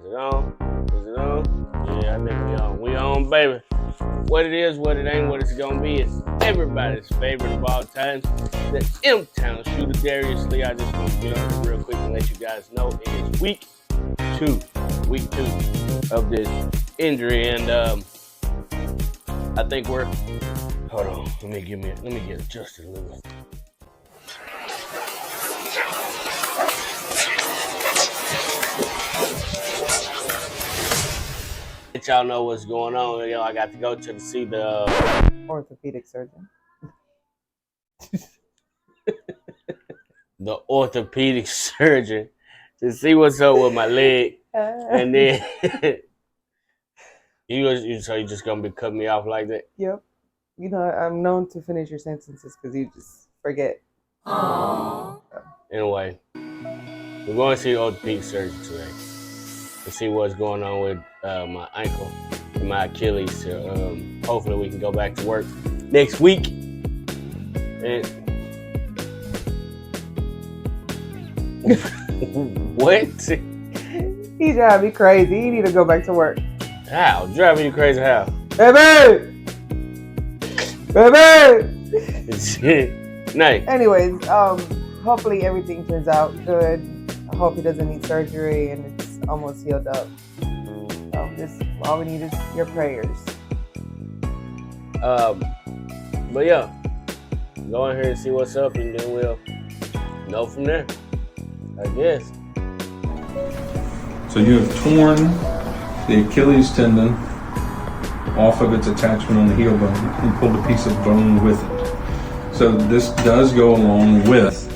it on? Is it on? Yeah, I think we on. We on, baby. What it is, what it ain't, what it's gonna be. It's everybody's favorite of all time. The M-Town shooter, Darius Lee. I just want to get on real quick and let you guys know it is week two of this injury, and I think we're. Hold on, let me get adjusted a little. Let y'all know what's going on. You know, I got to go to see the orthopedic surgeon. The orthopedic surgeon to see what's up with my leg, and then you just gonna be cutting me off like that? Yep. You know, I'm known to finish your sentences because you just forget. Aww. Anyway, we're going to see the orthopedic surgeon today to see what's going on with my ankle and my Achilles. So, hopefully we can go back to work next week. And what? He drive me crazy. He need to go back to work. How? Driving you crazy how? Baby! Nice. Anyways, hopefully everything turns out good. I hope he doesn't need surgery and it's almost healed up. So just all we need is your prayers. But yeah, go in here and see what's up, and then we'll know from there, I guess. So you have torn the Achilles tendon off of its attachment on the heel bone and pulled a piece of bone with it. So this does go along with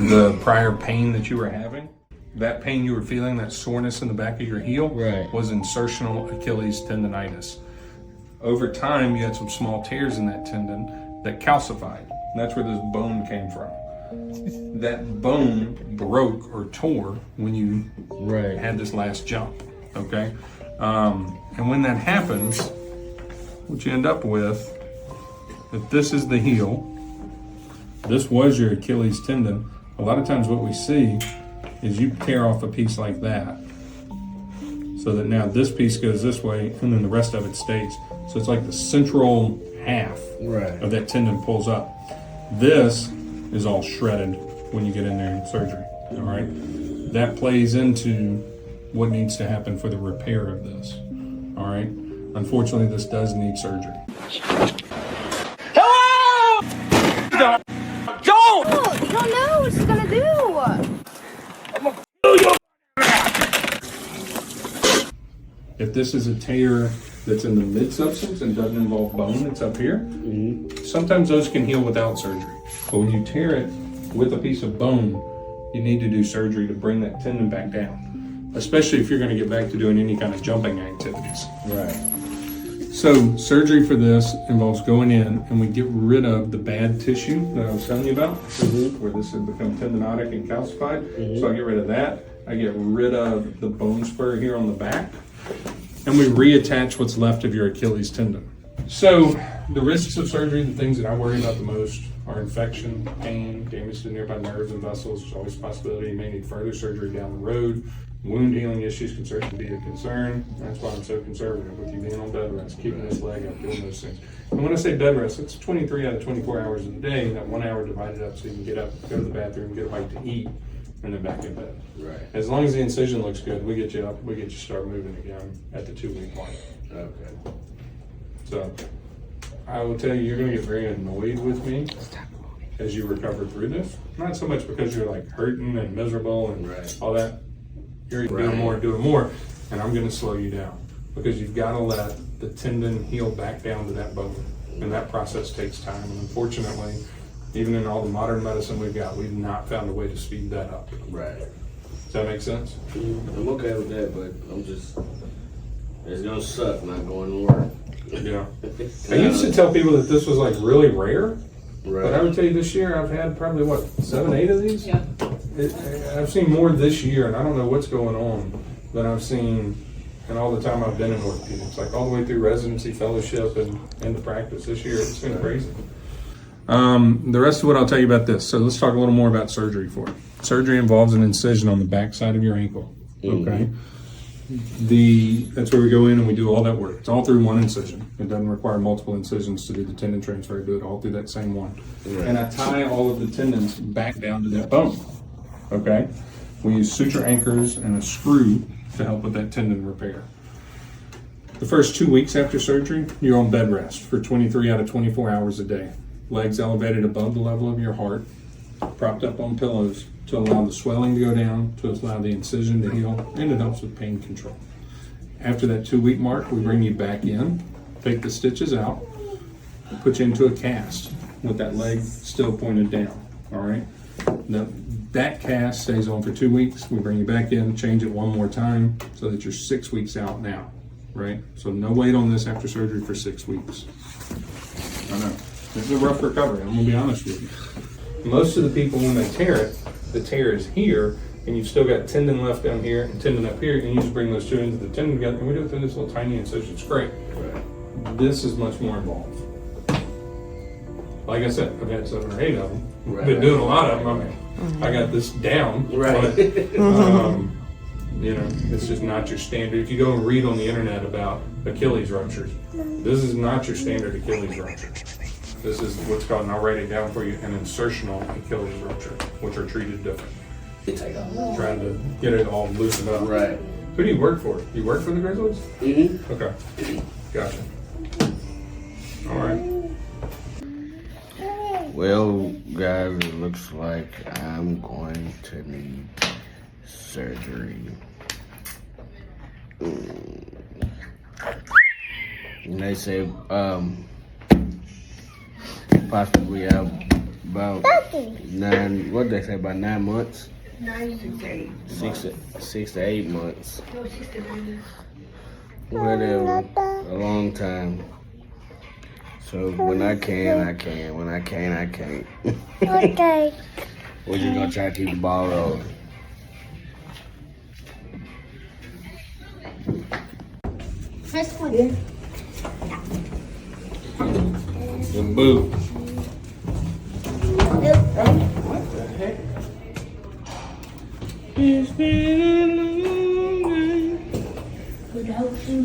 the prior pain that you were having. That pain you were feeling, that soreness in the back of your heel, right, was insertional Achilles tendonitis. Over time, you had some small tears in that tendon that calcified. And that's where this bone came from. That bone broke or tore when you had this last jump, okay? And when that happens, what you end up with, if this is the heel, this was your Achilles tendon, a lot of times what we see is you tear off a piece like that, so that now this piece goes this way and then the rest of it stays. So it's like the central half of that tendon pulls up. This is all shredded when you get in there in surgery, all right? That plays into what needs to happen for the repair of this, all right? Unfortunately, this does need surgery. Hello! Don't! You don't know what she's gonna do. If this is a tear that's in the mid-substance and doesn't involve bone, it's up here, sometimes those can heal without surgery. But when you tear it with a piece of bone, you need to do surgery to bring that tendon back down, especially if you're going to get back to doing any kind of jumping activities. Right. So surgery for this involves going in and we get rid of the bad tissue that I was telling you about, where this has become tendinotic and calcified. So I get rid of that. I get rid of the bone spur here on the back, and we reattach what's left of your Achilles tendon. So the risks of surgery, the things that I worry about the most are infection, pain, damage to nearby nerves and vessels. There's always a possibility you may need further surgery down the road. Wound healing issues can certainly be a concern. That's why I'm so conservative with you being on bed rest, keeping this leg up, doing those things. And when I say bed rest, it's 23 out of 24 hours in a day, that 1 hour divided up so you can get up, go to the bathroom, get a bite to eat, and then back in bed. Right. As long as the incision looks good, we get you up, we get you start moving again at the 2-week mark. Okay. So I will tell you, you're going to get very annoyed with me as you recover through this. Not so much because you're like hurting and miserable and all that. You're doing more and doing more, and I'm going to slow you down because you've got to let the tendon heal back down to that bone, and that process takes time. And unfortunately, even in all the modern medicine we've got, we've not found a way to speed that up. Right. Does that make sense? I'm okay with that, but it's gonna suck not going to work. Yeah. I used to tell people that this was like really rare. Right. But I would tell you this year I've had probably 7, 8 of these? Yeah. I've seen more this year, and I don't know what's going on, than I've seen in all the time I've been in orthopedics, like all the way through residency, fellowship, and into practice this year. It's been crazy. The rest of what I'll tell you about this. So let's talk a little more about surgery for it. Surgery involves an incision on the back side of your ankle. Okay. That's where we go in and we do all that work. It's all through one incision. It doesn't require multiple incisions to do the tendon transfer. I do it all through that same one. Right. And I tie all of the tendons back down to that bone. Okay? We use suture anchors and a screw to help with that tendon repair. The first 2 weeks after surgery, you're on bed rest for 23 out of 24 hours a day. Legs elevated above the level of your heart, propped up on pillows to allow the swelling to go down, to allow the incision to heal, and it helps with pain control. After that 2 week mark, we bring you back in, take the stitches out, and put you into a cast with that leg still pointed down, all right? Now, that cast stays on for 2 weeks. We bring you back in, change it one more time so that you're 6 weeks out now, right? So no weight on this after surgery for 6 weeks. I know, this is a rough recovery, I'm gonna be honest with you. Most of the people, when they tear it, the tear is here, and you've still got tendon left down here and tendon up here, and you just bring those two ends of the tendon together, and we do it through this little tiny incision. It's great. Right. This is much more involved. Like I said, I've had 7 or 8 of them. Right. Been doing a lot of them. I mean, I got this down. Right. But, you know, it's just not your standard. If you go and read on the internet about Achilles ruptures, this is not your standard Achilles rupture. This is what's called, and I'll write it down for you, an insertional Achilles rupture, which are treated different. Trying to get it all loosened up. Right. Who do you work for? You work for the Grizzlies? Mm-hmm. Okay. Gotcha. All right. Well, guys, it looks like I'm going to need surgery. And they say, possibly have about 9, what did they say, about 9 months? 6 to 8 months. Whatever, a long time. So when I can, I can. When I can't, I can't. Okay. We're just gonna try to keep the ball rolling. First one. The boot. What the heck? It's been a long day. Without you,